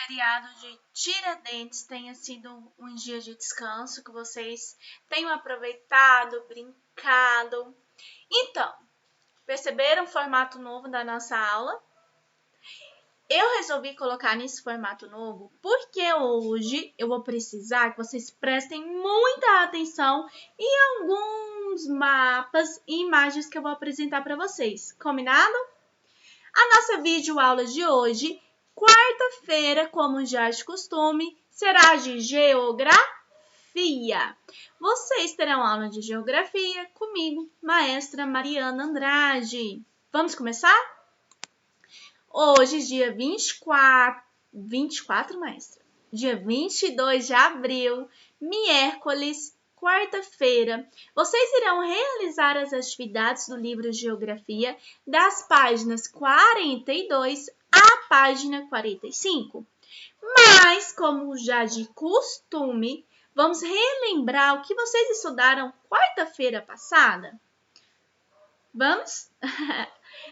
feriado de Tiradentes tenha sido um dia de descanso, que vocês tenham aproveitado, brincado. Então, perceberam o formato novo da nossa aula? Eu resolvi colocar nesse formato novo porque hoje eu vou precisar que vocês prestem muita atenção em alguns mapas e imagens que eu vou apresentar para vocês. Combinado? A nossa videoaula de hoje, quarta-feira, como já é de costume, será de geografia. Vocês terão aula de geografia comigo, maestra Mariana Andrade. Vamos começar? Hoje, dia 24, maestra? Dia 22 de abril, miércoles, quarta-feira, vocês irão realizar as atividades do livro Geografia das páginas 42 à página 45. Mas, como já de costume, vamos relembrar o que vocês estudaram quarta-feira passada? Vamos?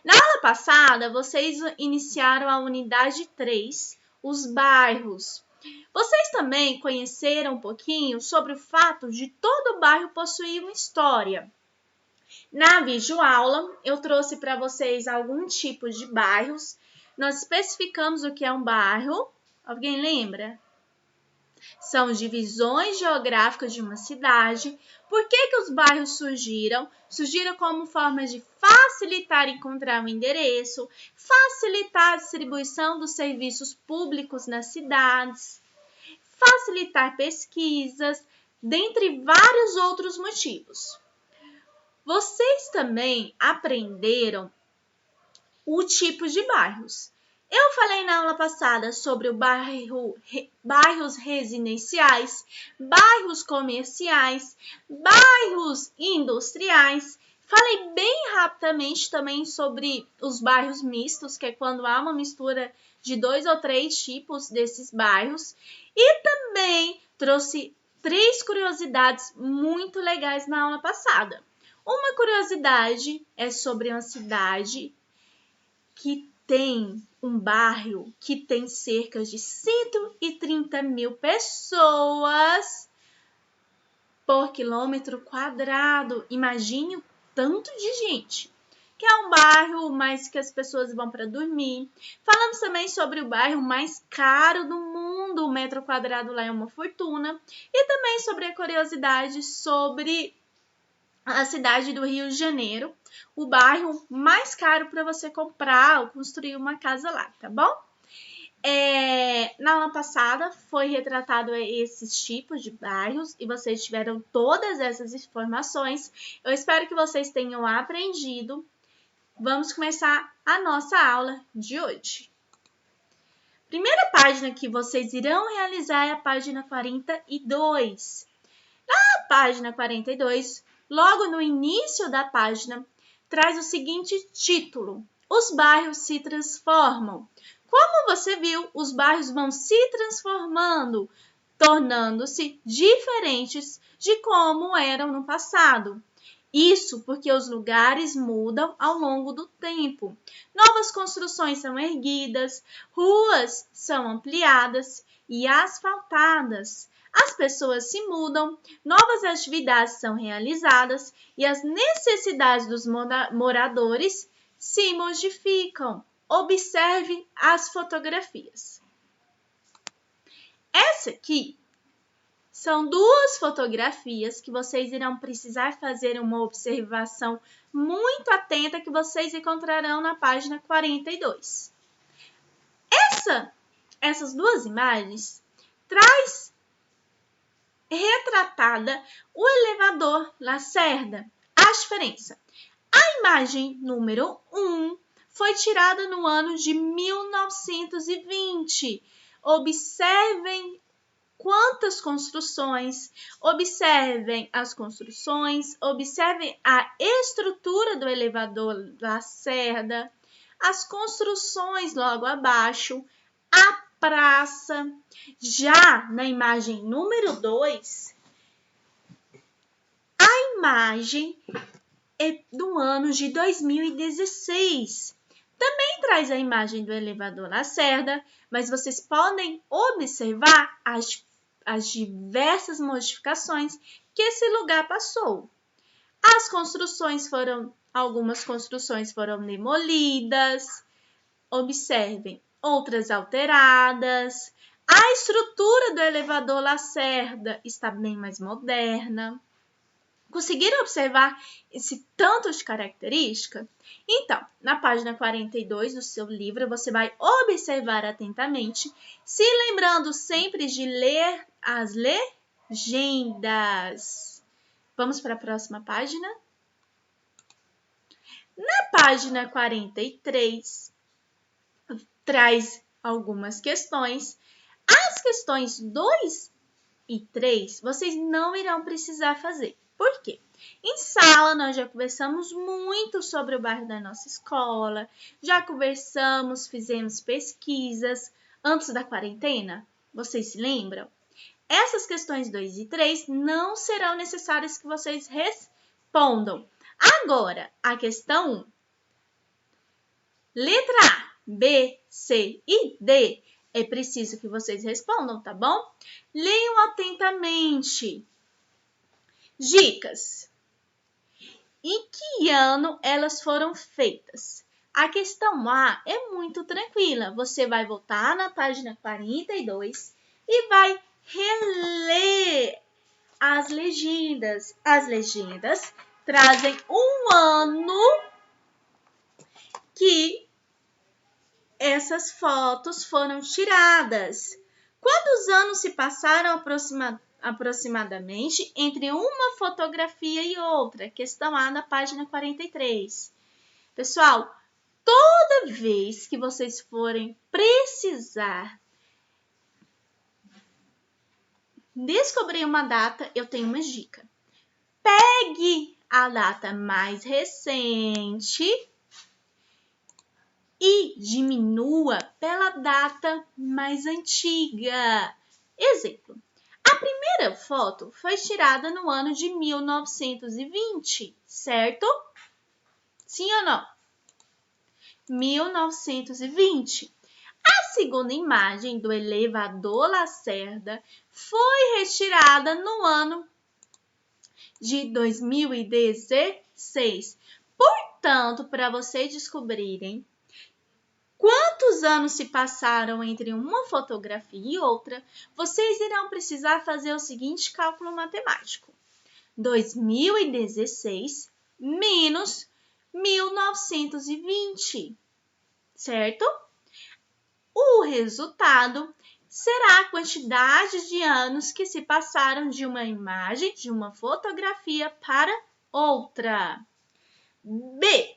Na aula passada, vocês iniciaram a unidade 3, os bairros. Vocês também conheceram um pouquinho sobre o fato de todo bairro possuir uma história. Na videoaula, eu trouxe para vocês algum tipo de bairros. Nós especificamos o que é um bairro. Alguém lembra? São divisões geográficas de uma cidade. Por que os bairros surgiram? Surgiram como forma de facilitar encontrar um endereço, facilitar a distribuição dos serviços públicos nas cidades, facilitar pesquisas, dentre vários outros motivos. Vocês também aprenderam o tipo de bairros. Eu falei na aula passada sobre o bairros residenciais, bairros comerciais, bairros industriais. Falei bem rapidamente também sobre os bairros mistos, que é quando há uma mistura de 2 ou 3 tipos desses bairros. E também trouxe 3 curiosidades muito legais na aula passada. Uma curiosidade é sobre uma cidade que tem um bairro que tem cerca de 130 mil pessoas por quilômetro quadrado. Imagine o tanto de gente. Que é um bairro mais que as pessoas vão para dormir. Falamos também sobre o bairro mais caro do mundo. O metro quadrado lá é uma fortuna. E também sobre a curiosidade sobre a cidade do Rio de Janeiro, o bairro mais caro para você comprar ou construir uma casa lá, tá bom? Na aula passada foi retratado esses tipos de bairros e vocês tiveram todas essas informações. Eu espero que vocês tenham aprendido. Vamos começar a nossa aula de hoje. Primeira página que vocês irão realizar é a página 42. Na página 42, logo no início da página, traz o seguinte título: Os bairros se transformam. Como você viu, os bairros vão se transformando, tornando-se diferentes de como eram no passado. Isso porque os lugares mudam ao longo do tempo. Novas construções são erguidas, ruas são ampliadas e asfaltadas. As pessoas se mudam, novas atividades são realizadas e as necessidades dos moradores se modificam. Observe as fotografias. Essa aqui são 2 fotografias que vocês irão precisar fazer uma observação muito atenta que vocês encontrarão na página 42. Essas 2 imagens traz retratada o elevador Lacerda. A diferença: a imagem número 1 foi tirada no ano de 1920. Observem quantas construções, observem as construções, observem a estrutura do elevador Lacerda, as construções logo abaixo, a praça. Já na imagem número 2, a imagem é do ano de 2016. Também traz a imagem do elevador Lacerda, mas vocês podem observar as diversas modificações que esse lugar passou. Algumas construções foram demolidas, observem, outras alteradas. A estrutura do elevador Lacerda está bem mais moderna. Conseguiram observar esse tanto de característica? Então, na página 42 do seu livro, você vai observar atentamente, se lembrando sempre de ler as legendas. Vamos para a próxima página? Na página 43, traz algumas questões. As questões 2 e 3, vocês não irão precisar fazer. Por quê? Em sala, nós já conversamos muito sobre o bairro da nossa escola, já conversamos, fizemos pesquisas antes da quarentena. Vocês se lembram? Essas questões 2 e 3 não serão necessárias que vocês respondam. Agora, a questão 1. Letra A, B, C e D. É preciso que vocês respondam, tá bom? Leiam atentamente. Dicas. Em que ano elas foram feitas? A questão A é muito tranquila. Você vai voltar na página 42 e vai reler as legendas. As legendas trazem um ano que essas fotos foram tiradas. Quantos anos se passaram aproximadamente entre uma fotografia e outra? Questão A na página 43. Pessoal, toda vez que vocês forem precisar descobrir uma data, eu tenho uma dica. Pegue a data mais recente e diminua pela data mais antiga. Exemplo, a primeira foto foi tirada no ano de 1920, certo? Sim ou não? 1920. A segunda imagem do elevador Lacerda foi retirada no ano de 2016. Portanto, para vocês descobrirem quantos anos se passaram entre uma fotografia e outra, vocês irão precisar fazer o seguinte cálculo matemático. 2016 menos 1920, certo? O resultado será a quantidade de anos que se passaram de uma imagem, de uma fotografia para outra. B.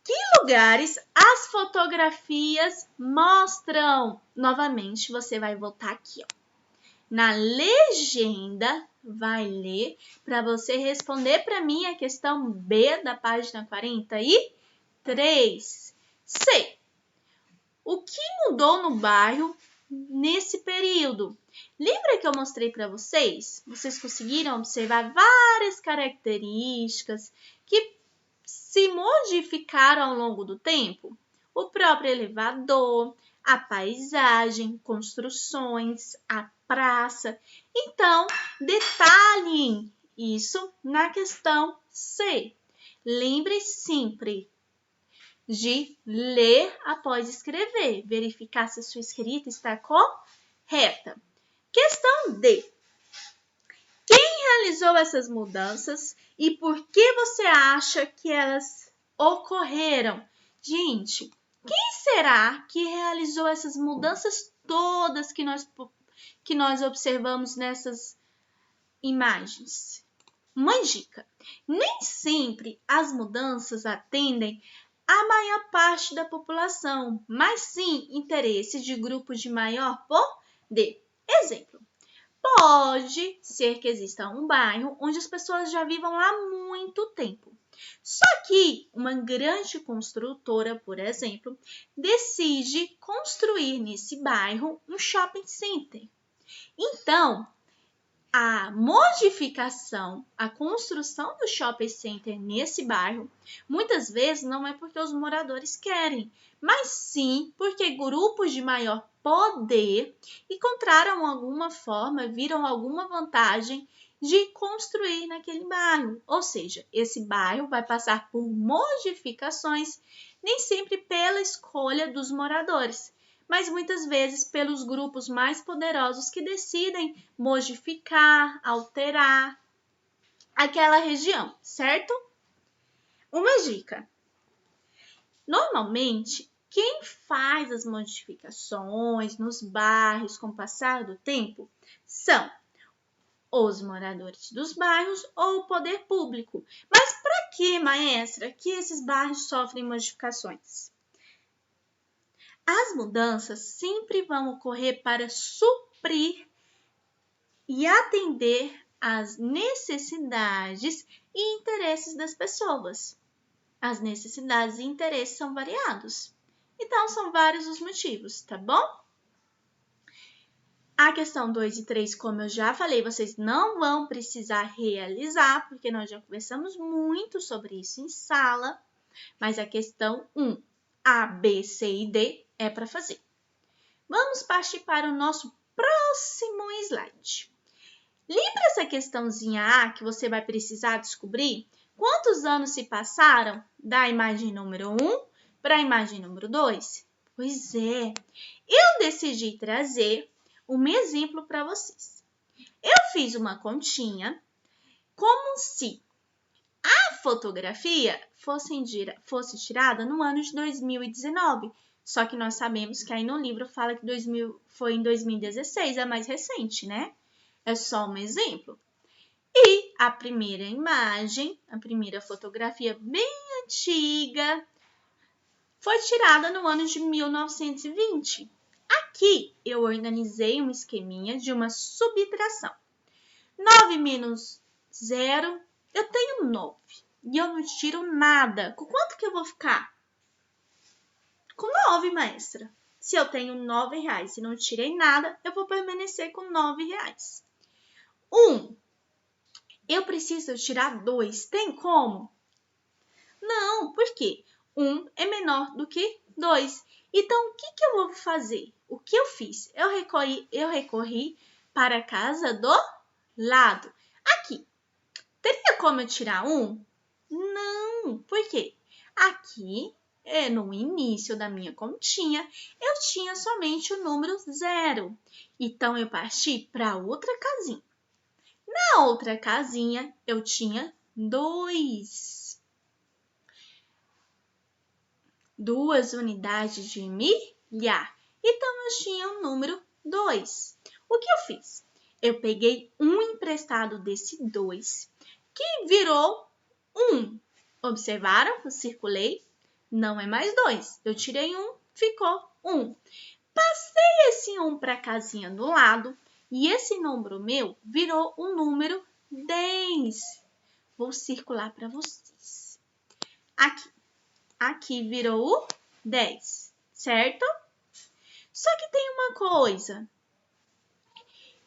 Que lugares as fotografias mostram? Novamente, você vai voltar aqui, ó. Na legenda, vai ler para você responder para mim a questão B da página 43. C. O que mudou no bairro nesse período? Lembra que eu mostrei para vocês? Vocês conseguiram observar várias características que se modificaram ao longo do tempo? O próprio elevador, a paisagem, construções, a praça. Então, detalhem isso na questão C. Lembre sempre de ler após escrever, verificar se a sua escrita está correta. Questão D. Quem realizou essas mudanças e por que você acha que elas ocorreram? Gente, quem será que realizou essas mudanças todas que nós observamos nessas imagens? Uma dica: nem sempre as mudanças atendem a maior parte da população, mas sim interesses de grupos de maior poder. Exemplo, pode ser que exista um bairro onde as pessoas já vivam há muito tempo. Só que uma grande construtora, por exemplo, decide construir nesse bairro um shopping center. Então, a modificação, a construção do shopping center nesse bairro, muitas vezes não é porque os moradores querem, mas sim porque grupos de maior poder encontraram alguma forma, viram alguma vantagem de construir naquele bairro. Ou seja, esse bairro vai passar por modificações, nem sempre pela escolha dos moradores, mas muitas vezes pelos grupos mais poderosos que decidem modificar, alterar aquela região, certo? Uma dica: normalmente, quem faz as modificações nos bairros com o passar do tempo são os moradores dos bairros ou o poder público. Mas para que, maestra, que esses bairros sofrem modificações? As mudanças sempre vão ocorrer para suprir e atender às necessidades e interesses das pessoas. As necessidades e interesses são variados. Então, são vários os motivos, tá bom? A questão 2 e 3, como eu já falei, vocês não vão precisar realizar, porque nós já conversamos muito sobre isso em sala. Mas a questão 1, A, B, C e D é para fazer. Vamos partir para o nosso próximo slide. Lembra essa questãozinha A que você vai precisar descobrir? Quantos anos se passaram da imagem número 1 para a imagem número 2? Pois é, eu decidi trazer um exemplo para vocês. Eu fiz uma continha como se a fotografia fosse tirada no ano de 2019. Só que nós sabemos que aí no livro fala que foi em 2016, é mais recente, né? É só um exemplo. E a primeira imagem, a primeira fotografia bem antiga, foi tirada no ano de 1920. Aqui eu organizei um esqueminha de uma subtração. 9 menos 0, eu tenho 9. E eu não tiro nada. Com quanto que eu vou ficar? Com 9, maestra. Se eu tenho R$9 e não tirei nada, eu vou permanecer com R$9. 1. Eu preciso tirar 2. Tem como? Não, por quê? 1 é menor do que 2. Então, o que eu vou fazer? O que eu fiz? Eu recorri para a casa do lado. Aqui. Teria como eu tirar 1? Não, por quê? Aqui, no início da minha continha, eu tinha somente o número 0. Então, eu parti para outra casinha. Na outra casinha, eu tinha 2. 2 unidades de milhar. Então, eu tinha o número 2. O que eu fiz? Eu peguei um emprestado desse 2, que virou 1. Observaram? Eu circulei. Não é mais 2. Eu tirei 1, ficou 1. Passei esse 1 para a casinha do lado e esse número meu virou o número 10. Vou circular para vocês. Aqui virou o 10, certo? Só que tem uma coisa.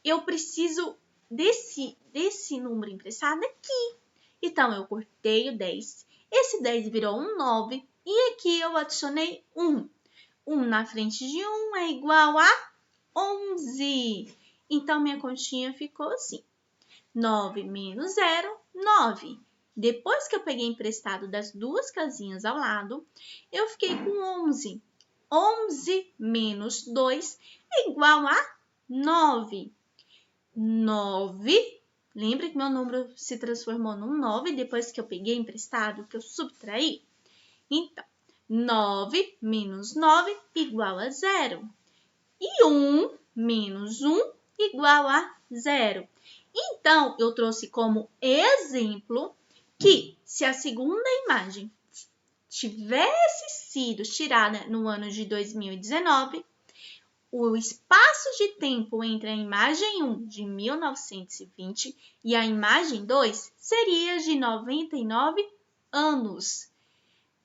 Eu preciso desse número emprestado aqui. Então, eu cortei o 10. Esse 10 virou um 9. E aqui eu adicionei 1. 1 na frente de 1 é igual a 11. Então, minha continha ficou assim. 9 menos 0, 9. Depois que eu peguei emprestado das duas casinhas ao lado, eu fiquei com 11. 11 menos 2 é igual a 9. 9. Lembra que meu número se transformou num 9 depois que eu peguei emprestado, que eu subtraí? Então, 9 menos 9 igual a 0. E 1 menos 1 igual a 0. Então, eu trouxe como exemplo que se a segunda imagem tivesse sido tirada no ano de 2019, o espaço de tempo entre a imagem 1 de 1920 e a imagem 2 seria de 99 anos.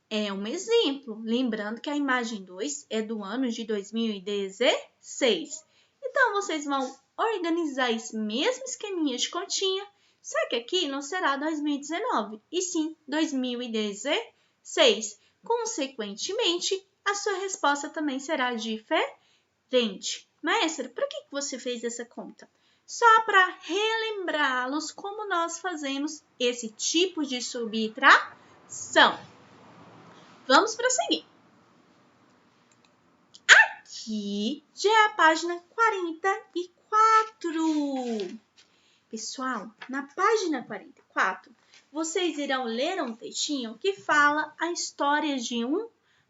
É um exemplo, lembrando que a imagem 2 é do ano de 2016. Então, vocês vão organizar esse mesmo esqueminha de continha, só que aqui não será 2019, e sim 2016. Consequentemente, a sua resposta também será diferente. Maestra, por que você fez essa conta? Só para relembrá-los como nós fazemos esse tipo de subtração. Vamos prosseguir. Aqui já é a página 44. Pessoal, na página 44, vocês irão ler um textinho que fala a história de um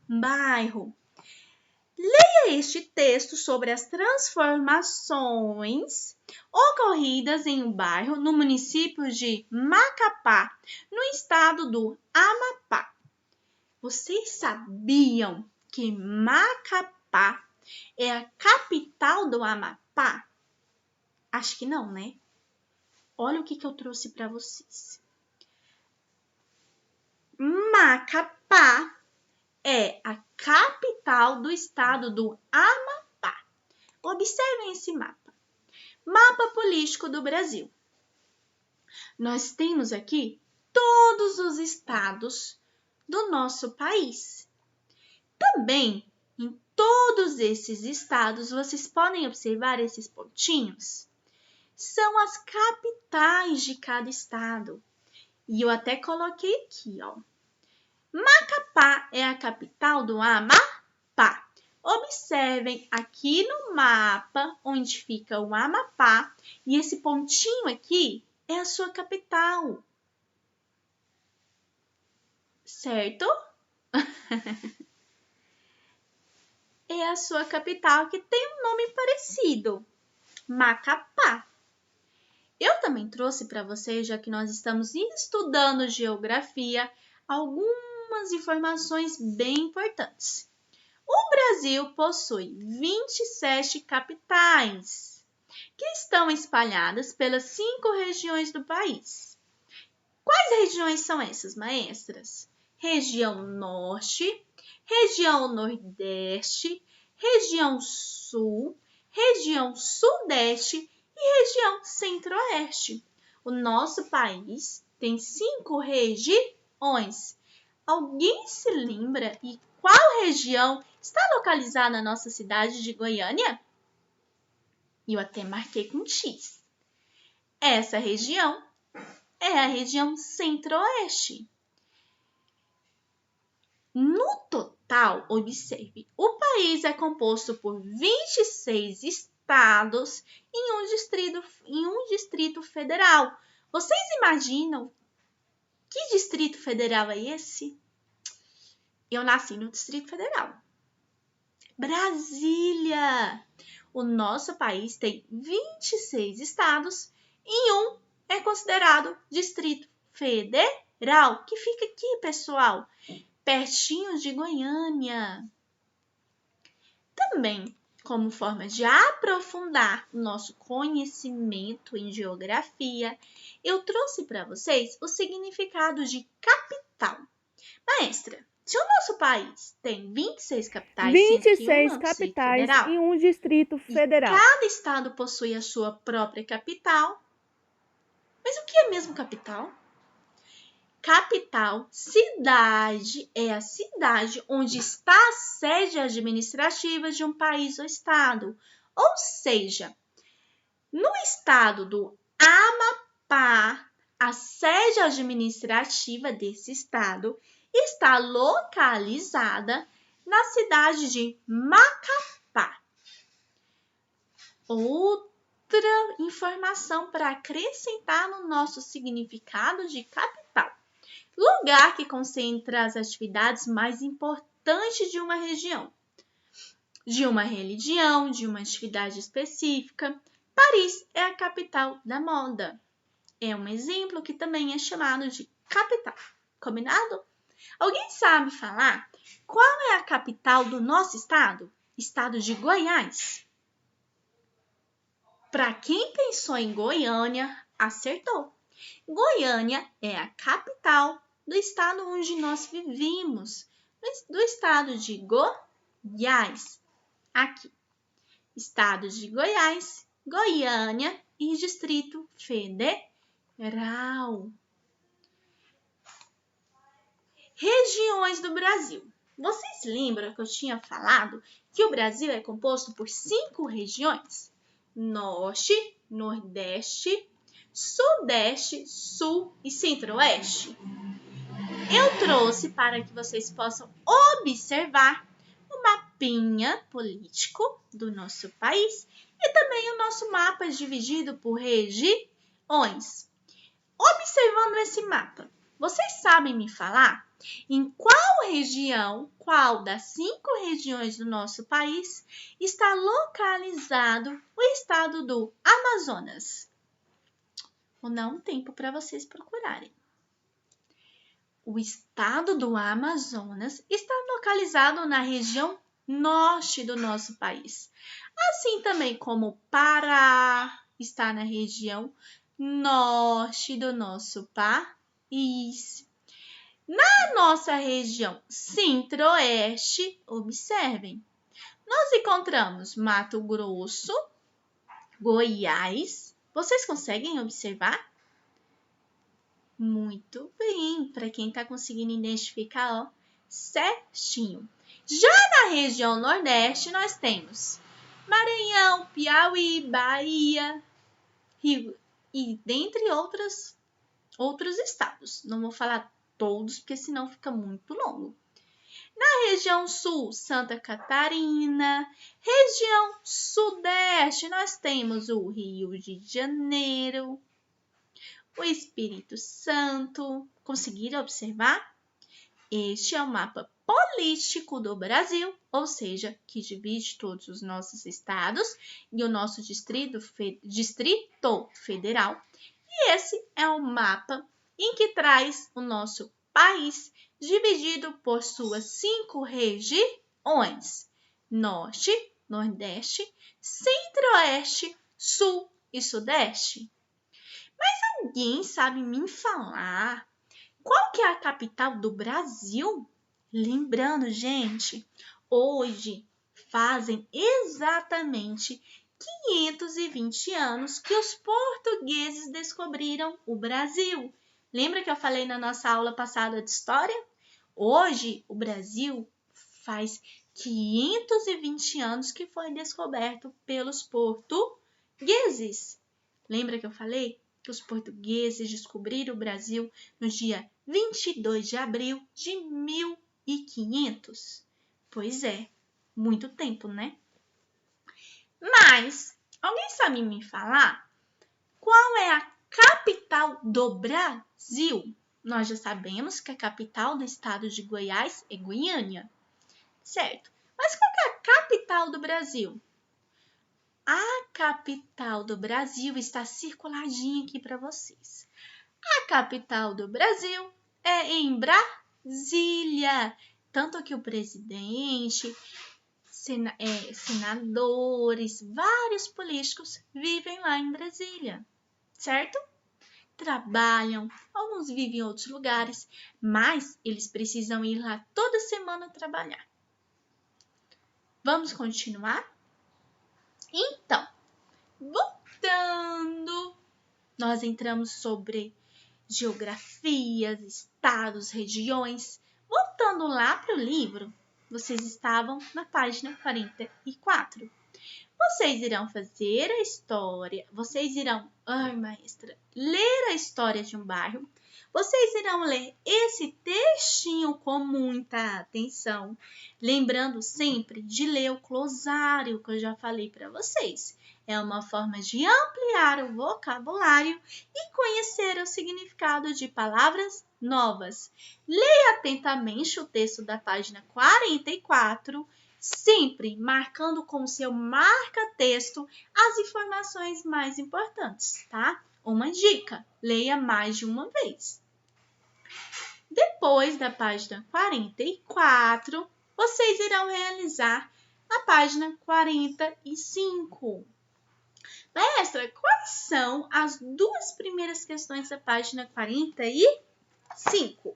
bairro. Leia este texto sobre as transformações ocorridas em um bairro no município de Macapá, no estado do Amapá. Vocês sabiam que Macapá é a capital do Amapá? Acho que não, né? Olha o que eu trouxe para vocês. Macapá é a capital do estado do Amapá. Observem esse mapa. Mapa político do Brasil. Nós temos aqui todos os estados do nosso país. Também, em todos esses estados, vocês podem observar esses pontinhos? São as capitais de cada estado. E eu até coloquei aqui, ó. Macapá é a capital do Amapá. Observem aqui no mapa onde fica o Amapá e esse pontinho aqui é a sua capital. Certo? É a sua capital que tem um nome parecido, Macapá. Eu também trouxe para vocês, já que nós estamos estudando geografia, algumas informações bem importantes. O Brasil possui 27 capitais, que estão espalhadas pelas 5 regiões do país. Quais regiões são essas, maestras? Região Norte, região Nordeste, região Sul, região Sudeste e região Centro-Oeste. O nosso país tem 5 regiões. Alguém se lembra e qual região está localizada na nossa cidade de Goiânia? Eu até marquei com X. Essa região é a região Centro-Oeste. No total, observe, o país é composto por 26 estados em um distrito federal. Vocês imaginam que distrito federal é esse? Eu nasci no Distrito Federal. Brasília! O nosso país tem 26 estados e um é considerado Distrito Federal, que fica aqui, pessoal, pertinho de Goiânia. Também, como forma de aprofundar o nosso conhecimento em geografia, eu trouxe para vocês o significado de capital. Maestra, se o nosso país tem 26 capitais, 26 capitais e um distrito federal. E cada estado possui a sua própria capital. Mas o que é mesmo capital? Capital, cidade, é a cidade onde está a sede administrativa de um país ou estado. Ou seja, no estado do Amapá, a sede administrativa desse estado está localizada na cidade de Macapá. Outra informação para acrescentar no nosso significado de capital. Lugar que concentra as atividades mais importantes de uma região, de uma religião, de uma atividade específica. Paris é a capital da moda. É um exemplo que também é chamado de capital. Combinado? Alguém sabe falar qual é a capital do nosso estado? Estado de Goiás. Para quem pensou em Goiânia, acertou. Goiânia é a capital do estado onde nós vivemos, do estado de Goiás. Aqui, estado de Goiás Goiânia e Distrito Federal. Regiões do Brasil. Vocês lembram que eu tinha falado que o Brasil é composto por 5 regiões? Norte, Nordeste, Sudeste, Sul e Centro-Oeste. Eu trouxe para que vocês possam observar o mapinha político do nosso país e também o nosso mapa dividido por regiões. Observando esse mapa, vocês sabem me falar em qual região, qual das 5 regiões do nosso país está localizado o estado do Amazonas? Vou dar um tempo para vocês procurarem. O estado do Amazonas está localizado na região norte do nosso país, assim também como o Pará está na região norte do nosso país. Na nossa região centro-oeste, observem, nós encontramos Mato Grosso, Goiás. Vocês conseguem observar? Muito bem, para quem está conseguindo identificar, ó, certinho. Já na região nordeste, nós temos Maranhão, Piauí, Bahia, Rio e dentre outros estados. Não vou falar todos, porque senão fica muito longo. Na região sul, Santa Catarina. Região sudeste, nós temos o Rio de Janeiro, o Espírito Santo. Conseguiram observar? Este é o mapa político do Brasil, ou seja, que divide todos os nossos estados e o nosso Distrito Federal. E esse é o mapa em que traz o nosso país dividido por suas 5 regiões: Norte, Nordeste, Centro-Oeste, Sul e Sudeste. Mas alguém sabe me falar qual que é a capital do Brasil? Lembrando, gente, hoje fazem exatamente 520 anos que os portugueses descobriram o Brasil. Lembra que eu falei na nossa aula passada de história? Hoje, o Brasil faz 520 anos que foi descoberto pelos portugueses. Lembra que eu falei que os portugueses descobriram o Brasil no dia 22 de abril de 1500? Pois é, muito tempo, né? Mas, alguém sabe me falar qual é a capital do Brasil? Nós já sabemos que a capital do estado de Goiás é Goiânia, certo? Mas qual que é a capital do Brasil? A capital do Brasil está circuladinha aqui para vocês. A capital do Brasil é em Brasília. Tanto que o presidente, senadores, vários políticos vivem lá em Brasília, certo? Trabalham, alguns vivem em outros lugares, mas eles precisam ir lá toda semana trabalhar. Vamos continuar? Então, voltando, nós entramos sobre geografias, estados, regiões. Voltando lá para o livro, vocês estavam na página 44. Vocês irão fazer a história, vocês irão, maestra, ler a história de um bairro. Vocês irão ler esse textinho com muita atenção, lembrando sempre de ler o glosário que eu já falei para vocês. É uma forma de ampliar o vocabulário e conhecer o significado de palavras novas. Leia atentamente o texto da página 44, sempre marcando com o seu marca-texto as informações mais importantes, tá? Uma dica, leia mais de uma vez. Depois da página 44, vocês irão realizar a página 45. Maestra, quais são as 2 primeiras questões da página 45?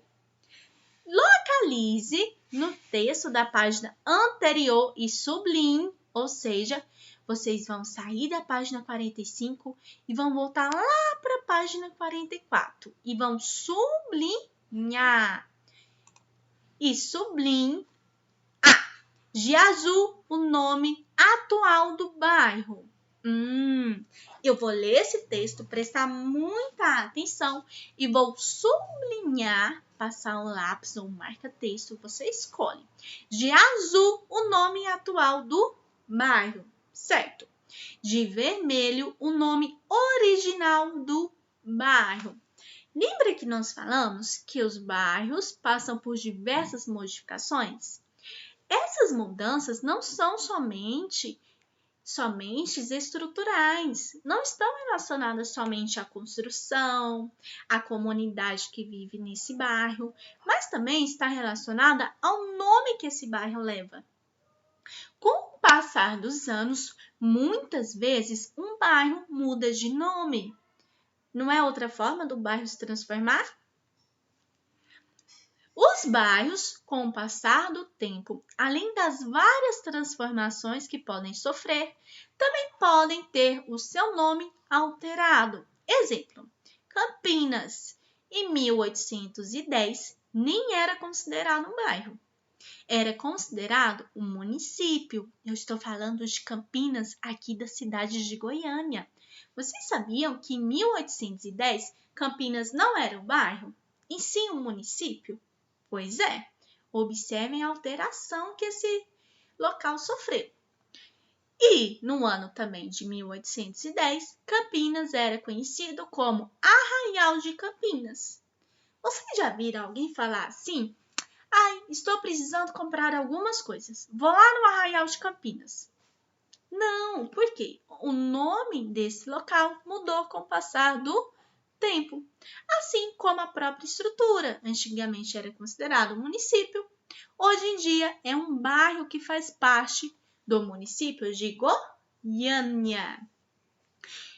Localize no texto da página anterior e sublinhe, ou seja, vocês vão sair da página 45 e vão voltar lá para a página 44 e vão sublinhar. E sublinhar de azul o nome atual do bairro. Eu vou ler esse texto, prestar muita atenção e vou sublinhar, passar o lápis ou marca-texto, você escolhe. De azul, o nome atual do bairro, certo? De vermelho, o nome original do bairro. Lembra que nós falamos que os bairros passam por diversas modificações? Essas mudanças não são somente estruturais, não estão relacionadas somente à construção, à comunidade que vive nesse bairro, mas também está relacionada ao nome que esse bairro leva. Com o passar dos anos, muitas vezes um bairro muda de nome. Não é outra forma do bairro se transformar? Os bairros, com o passar do tempo, além das várias transformações que podem sofrer, também podem ter o seu nome alterado. Exemplo, Campinas, em 1810, nem era considerado um bairro. Era considerado um município. Eu estou falando de Campinas, aqui da cidade de Goiânia. Vocês sabiam que em 1810, Campinas não era um bairro, e sim um município? Pois é, observem a alteração que esse local sofreu. E no ano também de 1810, Campinas era conhecido como Arraial de Campinas. Vocês já viram alguém falar assim? Ai, estou precisando comprar algumas coisas. Vou lá no Arraial de Campinas. Não, por quê? O nome desse local mudou com o passar do tempo, assim como a própria estrutura. Antigamente era considerado um município, hoje em dia é um bairro que faz parte do município de Goiânia.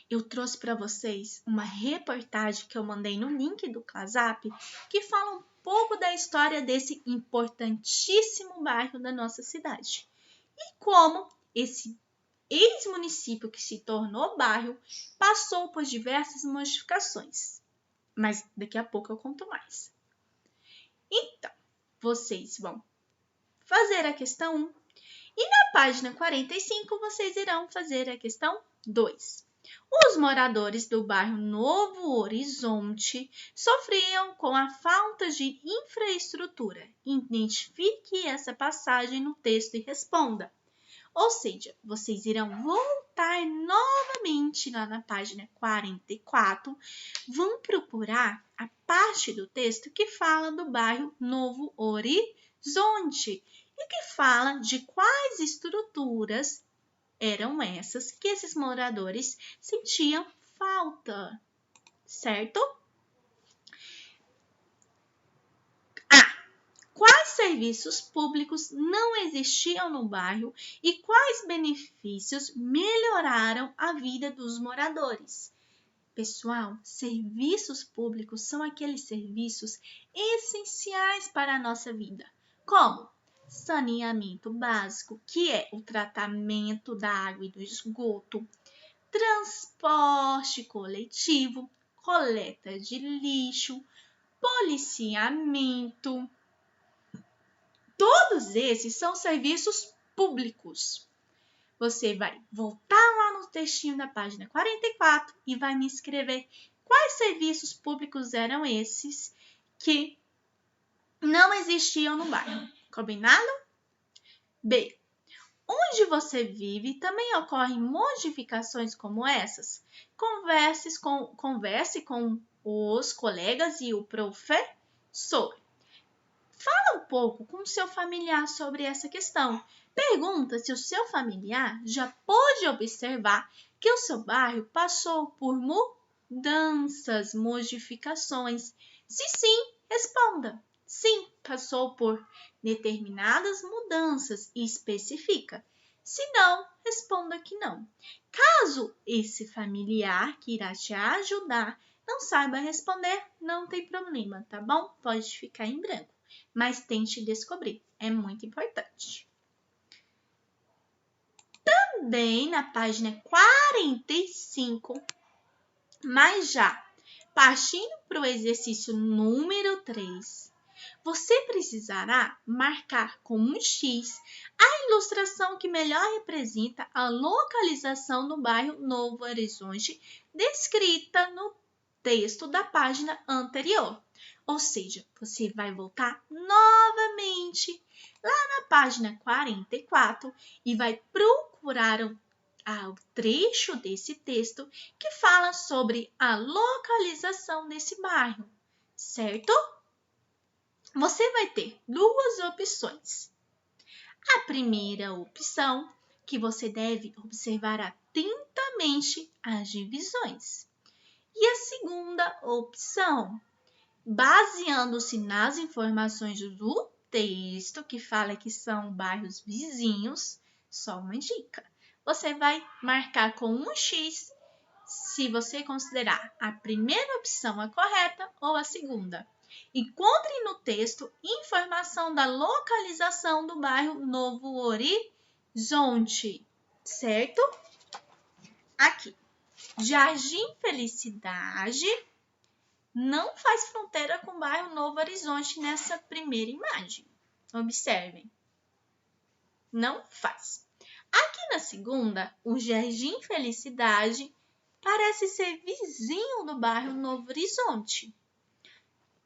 Eu trouxe para vocês uma reportagem que eu mandei no link do WhatsApp que fala um pouco da história desse importantíssimo bairro da nossa cidade e como esse ex-município que se tornou bairro passou por diversas modificações. Mas daqui a pouco eu conto mais. Então, vocês vão fazer a questão 1 e na página 45 vocês irão fazer a questão 2. Os moradores do bairro Novo Horizonte sofriam com a falta de infraestrutura. Identifique essa passagem no texto e responda. Ou seja, vocês irão voltar novamente lá na página 44, vão procurar a parte do texto que fala do bairro Novo Horizonte e que fala de quais estruturas eram essas que esses moradores sentiam falta, certo? Quais serviços públicos não existiam no bairro e quais benefícios melhoraram a vida dos moradores? Pessoal, serviços públicos são aqueles serviços essenciais para a nossa vida, como saneamento básico, que é o tratamento da água e do esgoto, transporte coletivo, coleta de lixo, policiamento. Todos esses são serviços públicos. Você vai voltar lá no textinho da página 44 e vai me escrever quais serviços públicos eram esses que não existiam no bairro. Combinado? B. Onde você vive também ocorrem modificações como essas? Converse com os colegas e o professor. Fala um pouco com o seu familiar sobre essa questão. Pergunta se o seu familiar já pôde observar que o seu bairro passou por mudanças, modificações. Se sim, responda. Sim, passou por determinadas mudanças e especifica. Se não, responda que não. Caso esse familiar que irá te ajudar não saiba responder, não tem problema, tá bom? Pode ficar em branco. Mas tente descobrir, é muito importante. também na página 45, mas já partindo para o exercício número 3, você precisará marcar com um X a ilustração que melhor representa a localização do bairro Novo Horizonte descrita no texto da página anterior. Ou seja, você vai voltar novamente lá na página 44 e vai procurar o trecho desse texto que fala sobre a localização desse bairro, certo? Você vai ter duas opções. A primeira opção, que você deve observar atentamente as divisões. E a segunda opção, baseando-se nas informações do texto, que fala que são bairros vizinhos, só uma dica. Você vai marcar com um X se você considerar a primeira opção a correta ou a segunda. Encontre no texto informação da localização do bairro Novo Horizonte, certo? Aqui, Jardim Felicidade não faz fronteira com o bairro Novo Horizonte nessa primeira imagem. Observem. Não faz. Aqui na segunda, o Jardim Felicidade parece ser vizinho do bairro Novo Horizonte.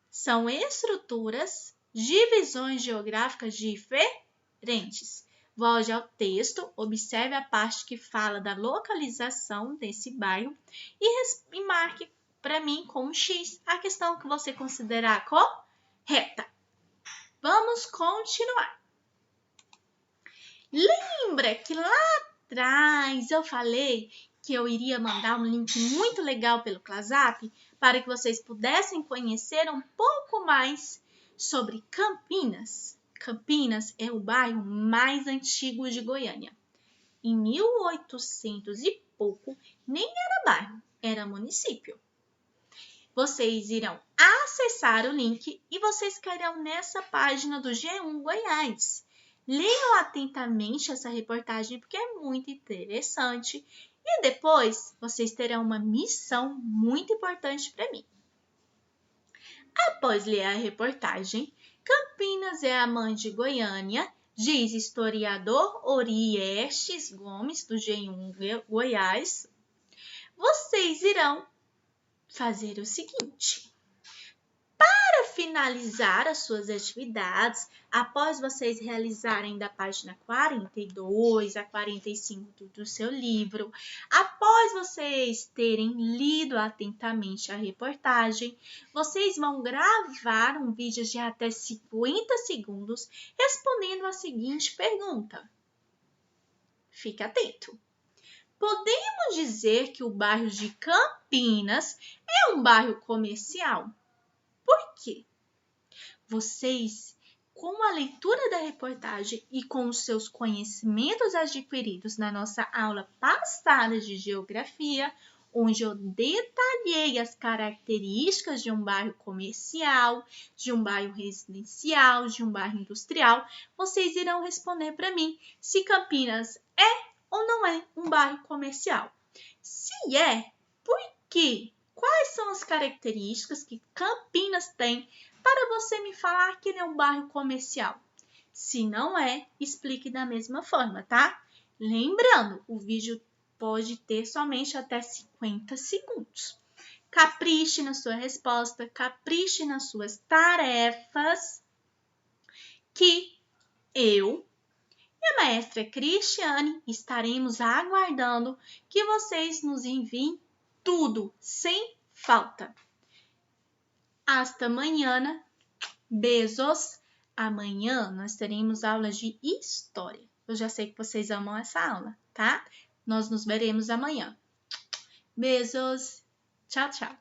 São estruturas, divisões geográficas diferentes. Volte ao texto, observe a parte que fala da localização desse bairro e marque para mim com um X a questão que você considerar correta. Vamos continuar. Lembra que lá atrás eu falei que eu iria mandar um link muito legal pelo WhatsApp para que vocês pudessem conhecer um pouco mais sobre Campinas. Campinas é o bairro mais antigo de Goiânia. Em 1800 e pouco, nem era bairro, era município. Vocês irão acessar o link e vocês cairão nessa página do G1 Goiás. Leiam atentamente essa reportagem porque é muito interessante. E depois, vocês terão uma missão muito importante para mim. Após ler a reportagem, Campinas é a mãe de Goiânia, diz historiador Oriestes Gomes, do G1 Goiás. Vocês irão fazer o seguinte. Para finalizar as suas atividades, após vocês realizarem da página 42 a 45 do seu livro, após vocês terem lido atentamente a reportagem, vocês vão gravar um vídeo de até 50 segundos respondendo a seguinte pergunta. Fique atento. Podemos dizer que o bairro de Campinas é um bairro comercial? Por quê? Vocês, com a leitura da reportagem e com os seus conhecimentos adquiridos na nossa aula passada de geografia, onde eu detalhei as características de um bairro comercial, de um bairro residencial, de um bairro industrial, vocês irão responder para mim se Campinas é ou não é um bairro comercial. Se é, por quê? Quais são as características que Campinas tem para você me falar que ele é um bairro comercial? Se não é, explique da mesma forma, tá? Lembrando, o vídeo pode ter somente até 50 segundos. Capriche na sua resposta, capriche nas suas tarefas, que eu e a maestra Cristiane estaremos aguardando que vocês nos enviem tudo, sem falta. Hasta amanhã. Beijos. Amanhã nós teremos aulas de história. Eu já sei que vocês amam essa aula, tá? Nós nos veremos amanhã. Beijos. Tchau, tchau.